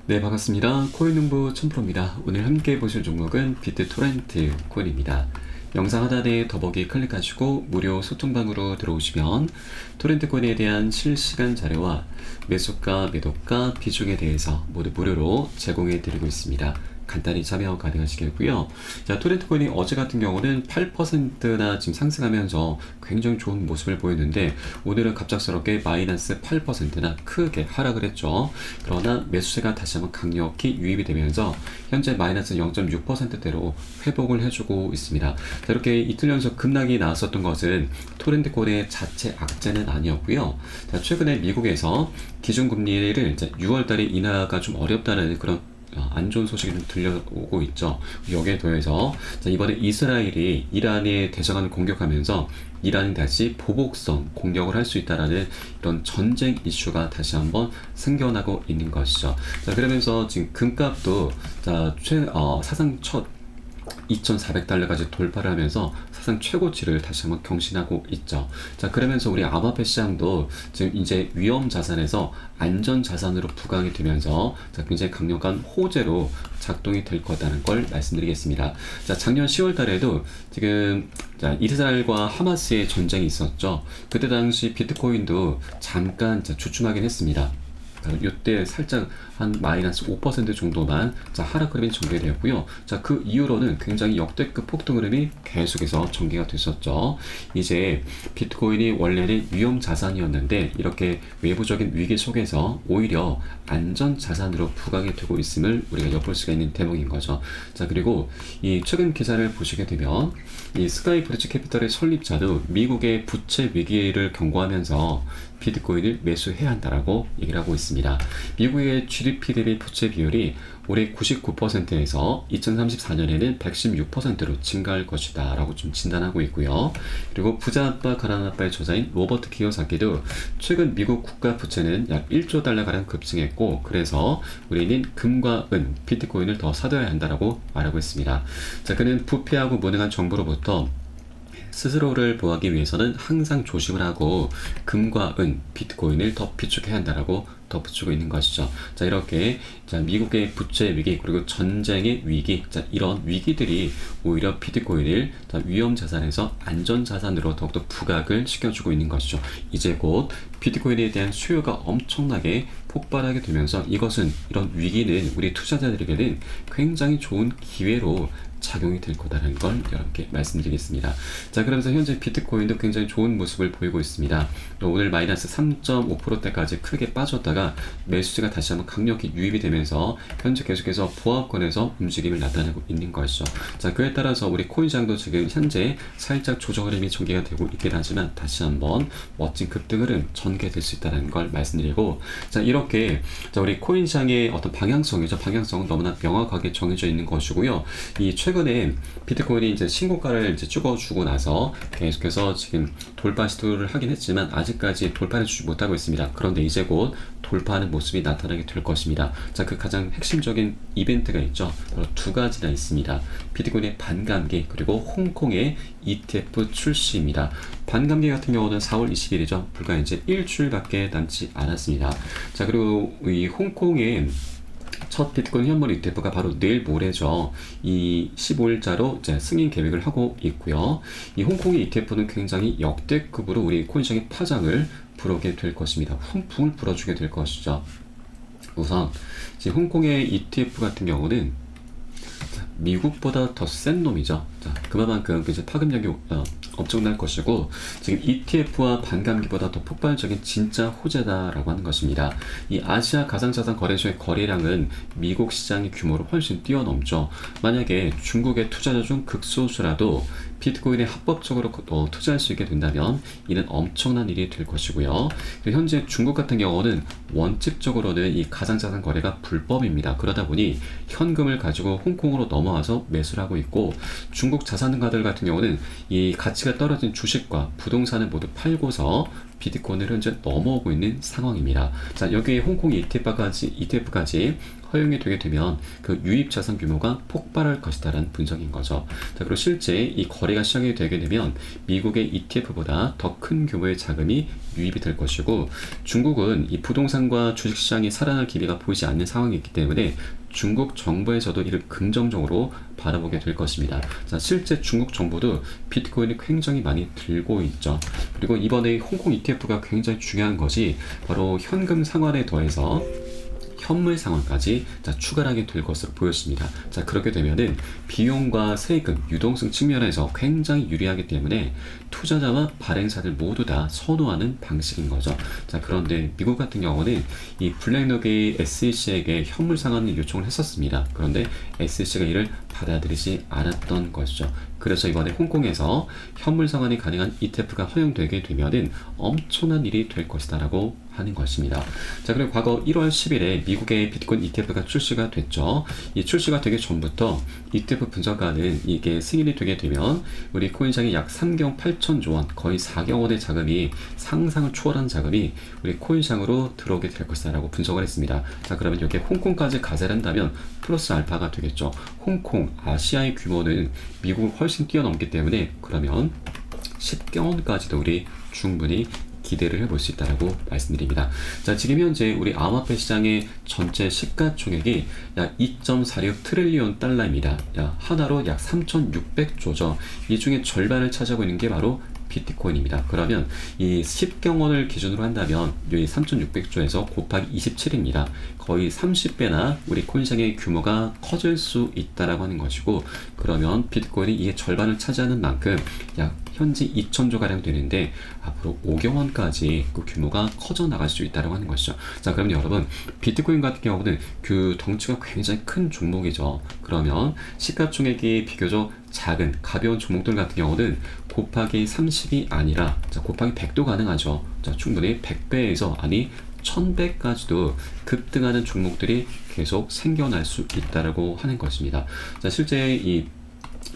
네, 반갑습니다. 코인농부 천프로입니다. 오늘 함께 보실 종목은 비트토렌트 코인입니다. 영상 하단에 더보기 클릭하시고 무료 소통방으로 들어오시면 토렌트 코인에 대한 실시간 자료와 매수가, 매도가, 비중에 대해서 모두 무료로 제공해 드리고 있습니다. 간단히 참여 가능하시겠고요. 자, 토렌트 코인이 어제 같은 경우는 8%나 지금 상승하면서 굉장히 좋은 모습을 보였는데 오늘은 갑작스럽게 마이너스 8%나 크게 하락을 했죠. 그러나 매수세가 다시 한번 강력히 유입이 되면서 현재 마이너스 0.6%대로 회복을 해주고 있습니다. 자, 이렇게 이틀 연속 급락이 나왔었던 것은 토렌트 코인의 자체 악재는 아니었고요. 자, 최근에 미국에서 기준금리를 이제 6월달에 인하가 좀 어렵다는 그런 안 좋은 소식이 좀 들려오고 있죠. 여기에 더해서 이번에 이스라엘이 이란의 대사관을 공격하면서 이란이 다시 보복성 공격을 할 수 있다라는 이런 전쟁 이슈가 다시 한번 생겨나고 있는 것이죠. 자, 그러면서 지금 금값도 사상 첫 2,400달러까지 돌파를 하면서 사상 최고치를 다시 한번 경신하고 있죠. 자, 그러면서 우리 암호화폐 시장도 지금 이제 위험 자산에서 안전 자산으로 부각이 되면서 굉장히 강력한 호재로 작동이 될 거다는 걸 말씀드리겠습니다. 자, 작년 10월 달에도 지금 이스라엘과 하마스의 전쟁이 있었죠. 그때 당시 비트코인도 잠깐 주춤하긴 했습니다. 이때 살짝 한 마이너스 5% 정도만 하락 흐름이 전개되었고요. 자, 그 이후로는 굉장히 역대급 폭등 흐름이 계속해서 전개가 됐었죠. 이제 비트코인이 원래는 위험 자산이었는데 이렇게 외부적인 위기 속에서 오히려 안전 자산으로 부각이 되고 있음을 우리가 엿볼 수가 있는 대목인 거죠. 자, 그리고 이 최근 기사를 보시게 되면 이 스카이 브리지 캐피털의 설립자도 미국의 부채 위기를 경고하면서 비트코인을 매수해야 한다라고 얘기를 하고 있습니다. 미국의 GDP 대비 부채 비율이 올해 99%에서 2034년에는 116%로 증가할 것이다 라고 좀 진단하고 있고요. 그리고 부자 아빠 가난 아빠의 저자인 로버트 키요사키도 최근 미국 국가 부채는 약 1조 달러가량 급증했고 그래서 우리는 금과 은, 비트코인을 더 사둬야 한다라고 말하고 있습니다. 자, 그는 부패하고 무능한 정부로부터 스스로를 보호하기 위해서는 항상 조심을 하고 금과 은, 비트코인을 더 비축해야 한다라고 덧붙이고 있는 것이죠. 자, 이렇게 미국의 부채 위기 그리고 전쟁의 위기, 이런 위기들이 오히려 비트코인을 위험 자산에서 안전 자산으로 더욱더 부각을 시켜주고 있는 것이죠. 이제 곧 비트코인에 대한 수요가 엄청나게 폭발하게 되면서 이것은 이런 위기는 우리 투자자들에게는 굉장히 좋은 기회로 작용이 될 거다라는 걸 여러분께 말씀드리겠습니다. 자, 그러면서 현재 비트코인도 굉장히 좋은 모습을 보이고 있습니다. 오늘 마이너스 3.5%대까지 크게 빠졌다가 매수세가 다시 한번 강력히 유입이 되면서 현재 계속해서 보합권에서 움직임을 나타내고 있는 것이죠. 자, 그에 따라서 우리 코인시장도 지금 현재 살짝 조정 흐름이 전개가 되고 있긴 하지만 다시 한번 멋진 급등 흐름 전개될 수 있다는 걸 말씀드리고, 자, 이렇게 우리 코인시장의 어떤 방향성이죠. 방향성은 너무나 명확하게 정해져 있는 것이고요. 이 최근에 비트코인이 이제 신고가를 이제 찍어주고 나서 계속해서 지금 돌파 시도를 하긴 했지만 아직까지 돌파를 주지 못하고 있습니다. 그런데 이제 곧 돌파하는 모습이 나타나게 될 것입니다. 자, 그 가장 핵심적인 이벤트가 있죠. 바로 두 가지나 있습니다. 비트코인의 반감기 그리고 홍콩의 ETF 출시입니다. 반감기 같은 경우는 4월 20일이죠. 불과 이제 일주일밖에 남지 않았습니다. 자, 그리고 이 홍콩의 첫 비트코인 현물 ETF가 바로 내일 모레죠. 이 15일자로 이제 승인 계획을 하고 있고요. 이 홍콩의 ETF는 굉장히 역대급으로 우리 코인시장의 파장을 불어오게 될 것입니다. 훈풍을 불어주게 될 것이죠. 우선 지금 홍콩의 ETF 같은 경우는 미국보다 더 센 놈이죠. 자, 그만큼 이제 파급력이 엄청날 것이고 지금 ETF와 반감기보다 더 폭발적인 진짜 호재다라고 하는 것입니다. 이 아시아 가상자산 거래소의 거래량은 미국 시장의 규모로 훨씬 뛰어넘죠. 만약에 중국의 투자자 중 극소수라도 비트코인에 합법적으로 투자할 수 있게 된다면 이는 엄청난 일이 될 것이고요. 현재 중국 같은 경우는 원칙적으로는 이 가상자산 거래가 불법입니다. 그러다 보니 현금을 가지고 홍콩으로 넘어와서 매수를 하고 있고 중국 자산가들 같은 경우는 이 가치가 떨어진 주식과 부동산을 모두 팔고서 비트코인을 현재 넘어오고 있는 상황입니다. 자, 여기에 홍콩 ETF까지 허용이 되게 되면 그 유입 자산 규모가 폭발할 것이다라는 분석인 거죠. 자, 그리고 실제 이 거래가 시작이 되게 되면 미국의 ETF보다 더 큰 규모의 자금이 유입이 될 것이고, 중국은 이 부동산과 주식시장이 살아날 기미가 보이지 않는 상황이기 때문에 중국 정부에서도 이를 긍정적으로 바라보게 될 것입니다. 자, 실제 중국 정부도 비트코인을 굉장히 많이 들고 있죠. 그리고 이번에 홍콩 ETF가 굉장히 중요한 것이 바로 현금 상환에 더해서 현물 상환까지 추가하게 될 것으로 보였습니다. 자, 그렇게 되면은 비용과 세금, 유동성 측면에서 굉장히 유리하기 때문에 투자자와 발행사들 모두 다 선호하는 방식인 거죠. 자, 그런데 미국 같은 경우는 이 블랙록이 SEC에게 현물 상환을 요청을 했었습니다. 그런데 SEC가 이를 받아들이지 않았던 것이죠. 그래서 이번에 홍콩에서 현물 상환이 가능한 ETF가 허용되게 되면은 엄청난 일이 될 것이다라고 하는 것입니다. 자, 그리고 과거 1월 10일에 미국의 비트코인 ETF가 출시가 됐죠. 이 출시가 되기 전부터 ETF 분석가는 이게 승인이 되게 되면 우리 코인시장에 약 3경 8천조 원, 거의 4경 원의 자금이, 상상을 초월한 자금이 우리 코인시장으로 들어오게 될 것이다라고 분석을 했습니다. 자, 그러면 여기에 홍콩까지 가세를 한다면 플러스 알파가 되겠죠. 홍콩, 아시아의 규모는 미국을 훨씬 뛰어넘기 때문에 그러면 10경원까지도 우리 충분히 기대를 해볼 수 있다고 말씀드립니다. 자, 지금 현재 우리 암호화폐 시장의 전체 시가총액이 약 2.46 트릴리온 달러입니다. 하나로 약 3,600조죠. 이 중에 절반을 차지하고 있는 게 바로 비트코인입니다. 그러면 이 10경원을 기준으로 한다면 이 3,600조에서 곱하기 27입니다. 거의 30배나 우리 코인시장의 규모가 커질 수 있다라고 하는 것이고, 그러면 비트코인이 이게 절반을 차지하는 만큼 약 현재 2,000조 가량 되는데 앞으로 5경원까지 그 규모가 커져 나갈 수 있다고 하는 것이죠. 자, 그럼 여러분, 비트코인 같은 경우는 그 덩치가 굉장히 큰 종목이죠. 그러면 시가총액이 비교적 작은 가벼운 종목들 같은 경우는 곱하기 30이 아니라 곱하기 100도 가능하죠. 자, 충분히 100배에서 아니 1000배까지도 급등하는 종목들이 계속 생겨날 수 있다고 하는 것입니다. 자, 실제 이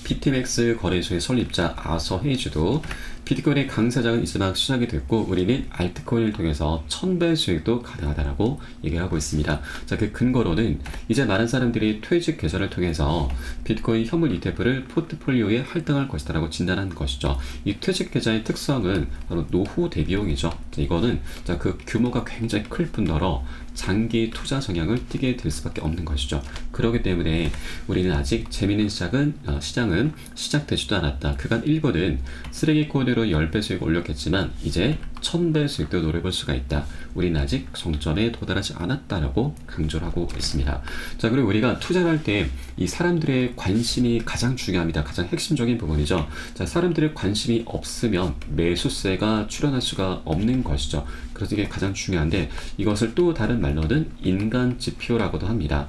BTMX 거래소의 설립자 아서 헤이즈도 비트코인의 강세장은 이제 막 시작이 됐고 우리는 알트코인을 통해서 1000배 수익도 가능하다라고 얘기를 하고 있습니다. 자, 그 근거로는 이제 많은 사람들이 퇴직 계좌를 통해서 비트코인 현물 ETF를 포트폴리오에 할당할 것이다라고 진단한 것이죠. 이 퇴직 계좌의 특성은 바로 노후 대비용이죠. 자, 이거는 그 규모가 굉장히 클 뿐더러 장기 투자 성향을 띠게 될 수밖에 없는 것이죠. 그렇기 때문에 우리는 아직 재미있는 시장은 시작되지도 않았다. 그간 일본은 쓰레기 코인으로 10배 수익 올렸겠지만 이제 1000배 수익도 노려볼 수가 있다. 우리는 아직 정점에 도달하지 않았다라고 강조를 하고 있습니다. 자, 그리고 우리가 투자를 할 때 이 사람들의 관심이 가장 중요합니다. 가장 핵심적인 부분이죠. 자, 사람들의 관심이 없으면 매수세가 출현할 수가 없는 것이죠. 그래서 이게 가장 중요한데 이것을 또 다른 말로는 인간 지표라고도 합니다.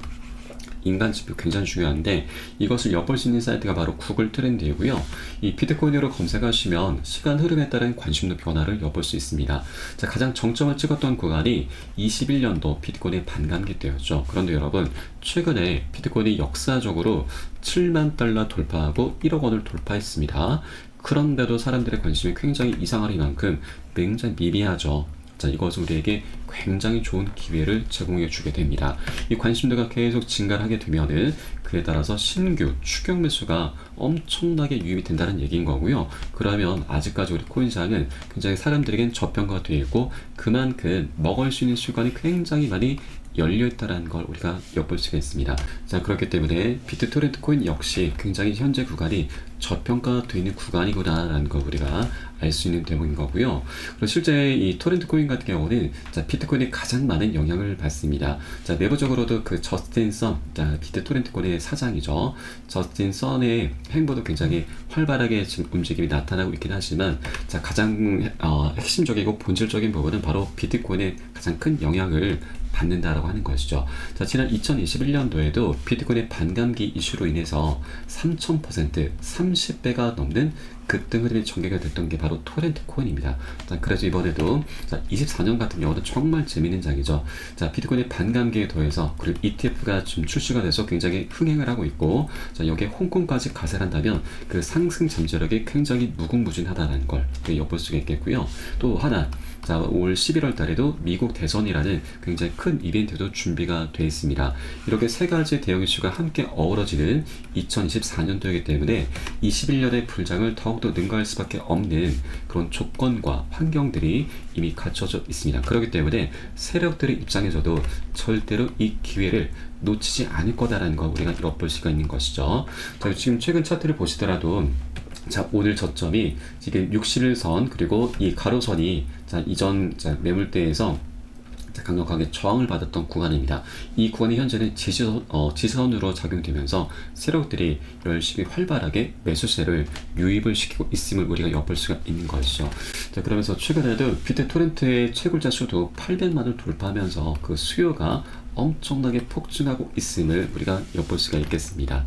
인간 지표 굉장히 중요한데 이것을 엿볼 수 있는 사이트가 바로 구글 트렌드이고요. 이 비트코인으로 검색하시면 시간 흐름에 따른 관심도 변화를 엿볼 수 있습니다. 자, 가장 정점을 찍었던 구간이 21년도 비트코인의 반감기 때였죠. 그런데 여러분, 최근에 비트코인이 역사적으로 7만 달러 돌파하고 1억 원을 돌파했습니다. 그런데도 사람들의 관심이 굉장히 이상할 만큼 굉장히 미미하죠. 자, 이것은 우리에게 굉장히 좋은 기회를 제공해 주게 됩니다. 이 관심도가 계속 증가를 하게 되면은 그에 따라서 신규 추격 매수가 엄청나게 유입이 된다는 얘기인 거고요. 그러면 아직까지 우리 코인시장은 굉장히 사람들에겐 저평가가 되어 있고 그만큼 먹을 수 있는 시간이 굉장히 많이 열려있다는 걸 우리가 엿볼 수가 있습니다. 자, 그렇기 때문에 비트토렌트 코인 역시 굉장히 현재 구간이 저평가되어 있는 구간이구나라는 걸 우리가 알 수 있는 대목인 거고요. 그리고 실제 이 토렌트 코인 같은 경우는 비트코인이 가장 많은 영향을 받습니다. 자, 내부적으로도 그 저스틴 선, 비트 토렌트 코인의 사장이죠. 저스틴 선의 행보도 굉장히 활발하게 지금 움직임이 나타나고 있긴 하지만 가장 핵심적이고 본질적인 부분은 바로 비트코인의 가장 큰 영향을 받는다라고 하는 것이죠. 자, 지난 2021년도에도 비트코인의 반감기 이슈로 인해서 3000%, 30배가 넘는 급등 흐름이 전개가 됐던 게 바로 토렌트 코인입니다. 자, 그래서 이번에도 24년 같은 경우는 정말 재미있는 장이죠. 자, 비트코인의 반감기에 더해서 그리고 ETF가 지금 출시가 돼서 굉장히 흥행을 하고 있고, 자, 여기에 홍콩까지 가세를 한다면 그 상승 잠재력이 굉장히 무궁무진하다는 걸 엿볼 수가 있겠고요. 또 하나, 자, 올 11월 달에도 미국 대선이라는 굉장히 큰 이벤트도 준비가 되어 있습니다. 이렇게 세 가지 대형 이슈가 함께 어우러지는 2024년도이기 때문에 21년의 불장을 더욱더 능가할 수밖에 없는 그런 조건과 환경들이 이미 갖춰져 있습니다. 그렇기 때문에 세력들의 입장에서도 절대로 이 기회를 놓치지 않을 거다라는 걸 우리가 엿볼 수가 있는 것이죠. 자, 지금 최근 차트를 보시더라도 자, 오늘 저점이 지금 61선 그리고 이 가로선이 자, 이전 매물대에서 강력하게 저항을 받았던 구간입니다. 이 구간이 현재는 지지선으로 작용되면서 세력들이 열심히 활발하게 매수세를 유입을 시키고 있음을 우리가 엿볼 수가 있는 것이죠. 자, 그러면서 최근에도 비트토렌트의 채굴자 수도 800만을 돌파하면서 그 수요가 엄청나게 폭증하고 있음을 우리가 엿볼 수가 있겠습니다.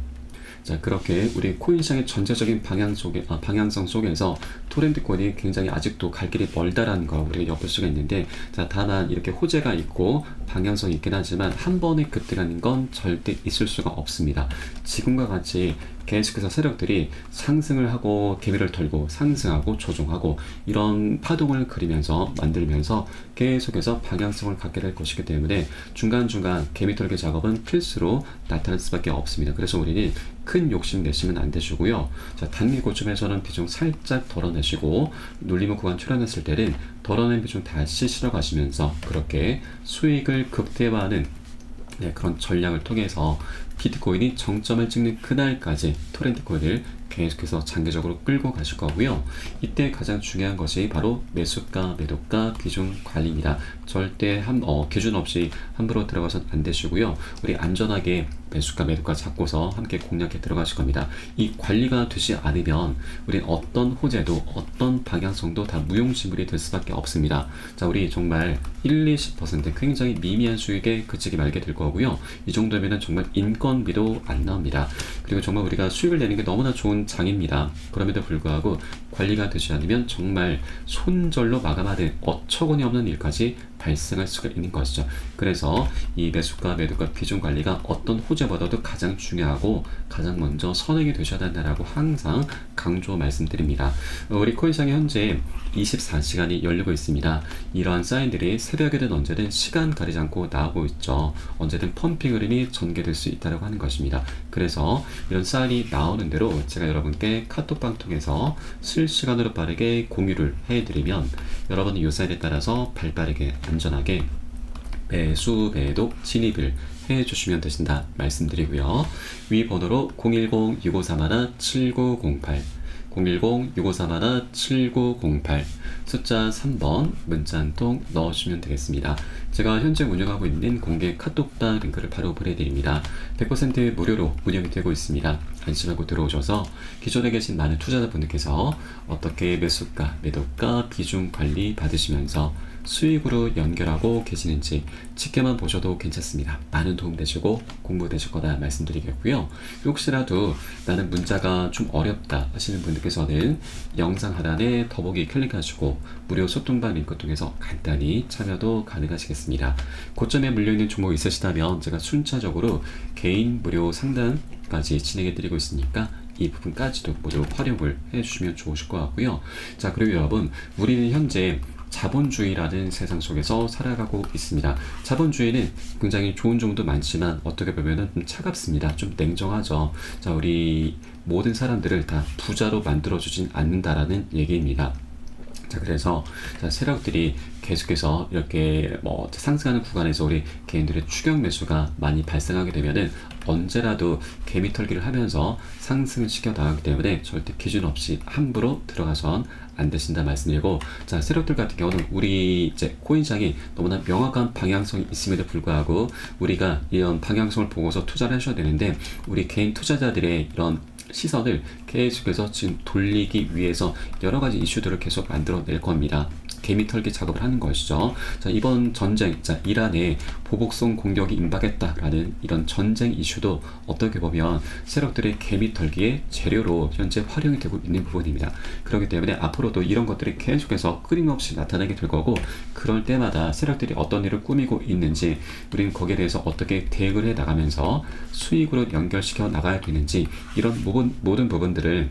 자, 그렇게 우리 코인 시장의 전체적인 방향성 속에서 토렌트코인이 굉장히 아직도 갈 길이 멀다라는 걸 우리가 엿볼 수가 있는데, 자, 다만 이렇게 호재가 있고 방향성이 있긴 하지만 한 번의 급등하는 건 절대 있을 수가 없습니다. 지금과 같이 계속해서 세력들이 상승을 하고 개미를 털고 상승하고 조정하고 이런 파동을 그리면서 만들면서 계속해서 방향성을 갖게 될 것이기 때문에 중간중간 개미 털기 작업은 필수로 나타날 수밖에 없습니다. 그래서 우리는 큰 욕심 내시면 안 되시고요. 자, 단기 고점에서는 비중 살짝 덜어내시고 눌림목 구간 출현했을 때는 덜어낸 비중 다시 실어 가시면서 그렇게 수익을 극대화하는 그런 전략을 통해서 비트코인이 정점을 찍는 그날까지 토렌트코인을 계속해서 장기적으로 끌고 가실 거고요. 이때 가장 중요한 것이 바로 매수가, 매도가, 비중 관리입니다. 절대 기준 없이 함부로 들어가선 안 되시고요. 우리 안전하게 매수가, 매도가 잡고서 함께 공략해 들어가실 겁니다. 이 관리가 되지 않으면 우리 어떤 호재도 어떤 방향성도 다 무용지물이 될 수밖에 없습니다. 자, 우리 정말 1-20% 굉장히 미미한 수익에 그치기 말게 될 거고요. 이 정도면은 정말 인건비도 안 나옵니다. 그리고 정말 우리가 수익을 내는 게 너무나 좋은 장입니다. 그럼에도 불구하고 관리가 되지 않으면 정말 손절로 마감하는 어처구니 없는 일까지 발생할 수가 있는 것이죠. 그래서 이 매수가, 매도가 비중 관리가 어떤 호재보다도 가장 중요하고 가장 먼저 선행이 되셔야 된다라고 항상 강조 말씀드립니다. 우리 코인시장이 현재 24시간이 열리고 있습니다. 이러한 사인들이 새벽이든 언제든 시간 가리지 않고 나오고 있죠. 언제든 펌핑 흐름이 전개될 수 있다고 하는 것입니다. 그래서 이런 사인이 나오는 대로 제가 여러분께 카톡방 통해서 실시간으로 빠르게 공유를 해드리면 여러분이 이 사인에 따라서 발빠르게 안전하게 매수, 매도, 진입을 해주시면 되신다 말씀드리고요. 위 번호로 010-6531-7908 010-6531-7908 숫자 3번 문자 한 통 넣어주시면 되겠습니다. 제가 현재 운영하고 있는 공개 카톡방 링크를 바로 보내드립니다. 100% 무료로 운영이 되고 있습니다. 안심하고 들어오셔서 기존에 계신 많은 투자자분들께서 어떻게 매수가, 매도가, 비중 관리 받으시면서 수익으로 연결하고 계시는지 지켜만 보셔도 괜찮습니다. 많은 도움 되시고 공부 되실 거다 말씀드리겠고요. 혹시라도 나는 문자가 좀 어렵다 하시는 분들께서는 영상 하단에 더보기 클릭하시고 무료 소통방 링크 통해서 간단히 참여도 가능하시겠습니다. 고점에 물려있는 종목이 있으시다면 제가 순차적으로 개인 무료 상담까지 진행해드리고 있으니까 이 부분까지도 모두 활용을 해주시면 좋으실 것 같고요. 자, 그리고 여러분, 우리는 현재 자본주의라는 세상 속에서 살아가고 있습니다. 자본주의는 굉장히 좋은 점도 많지만 어떻게 보면 좀 차갑습니다. 좀 냉정하죠. 자, 우리 모든 사람들을 다 부자로 만들어주진 않는다라는 얘기입니다. 자, 그래서 세력들이 계속해서 이렇게 상승하는 구간에서 우리 개인들의 추격 매수가 많이 발생하게 되면은 언제라도 개미 털기를 하면서 상승을 시켜 나가기 때문에 절대 기준 없이 함부로 들어가선 안 되신다 말씀드리고, 자, 세력들 같은 경우는 우리 코인시장이 너무나 명확한 방향성이 있음에도 불구하고 우리가 이런 방향성을 보고서 투자를 하셔야 되는데 우리 개인 투자자들의 이런 시선을 계속해서 지금 돌리기 위해서 여러 가지 이슈들을 계속 만들어낼 겁니다. 개미 털기 작업을 하는 것이죠. 자, 이번 전쟁, 이란에 보복성 공격이 임박했다라는 이런 전쟁 이슈도 어떻게 보면 세력들의 개미 털기의 재료로 현재 활용이 되고 있는 부분입니다. 그렇기 때문에 앞으로도 이런 것들이 계속해서 끊임없이 나타나게 될 거고, 그럴 때마다 세력들이 어떤 일을 꾸미고 있는지 우리는 거기에 대해서 어떻게 대응을 해 나가면서 수익으로 연결시켜 나가야 되는지 이런 모든 부분들을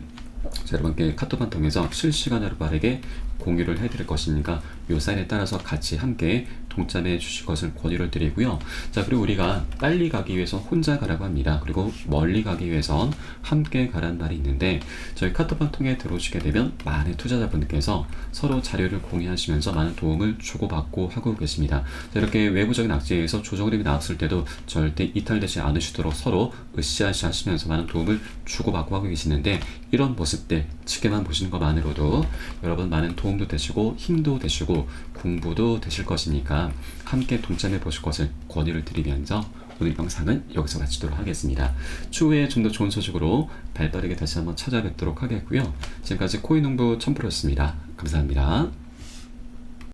자, 여러분께 카톡방 통해서 실시간으로 빠르게 공유를 해드릴 것이니까 이 사인에 따라서 같이 함께 동참해 주실 것을 권유를 드리고요. 자, 그리고 우리가 빨리 가기 위해서 혼자 가라고 합니다. 그리고 멀리 가기 위해선 함께 가라는 말이 있는데, 저희 카톡방 통해 들어오시게 되면 많은 투자자분들께서 서로 자료를 공유하시면서 많은 도움을 주고받고 하고 계십니다. 자, 이렇게 외부적인 악재에서 조정 흐름이 나왔을 때도 절대 이탈되지 않으시도록 서로 으쌰으쌰 하시면서 많은 도움을 주고받고 하고 계시는데, 이런 모습들 지켜만 보시는 것만으로도 여러분 많은 도움도 되시고 힘도 되시고 공부도 되실 것이니까 함께 동참해 보실 것을 권유를 드리면서 오늘 영상은 여기서 마치도록 하겠습니다. 추후에 좀 더 좋은 소식으로 발빠르게 다시 한번 찾아뵙도록 하겠고요. 지금까지 코인농부 첨프로였습니다. 감사합니다.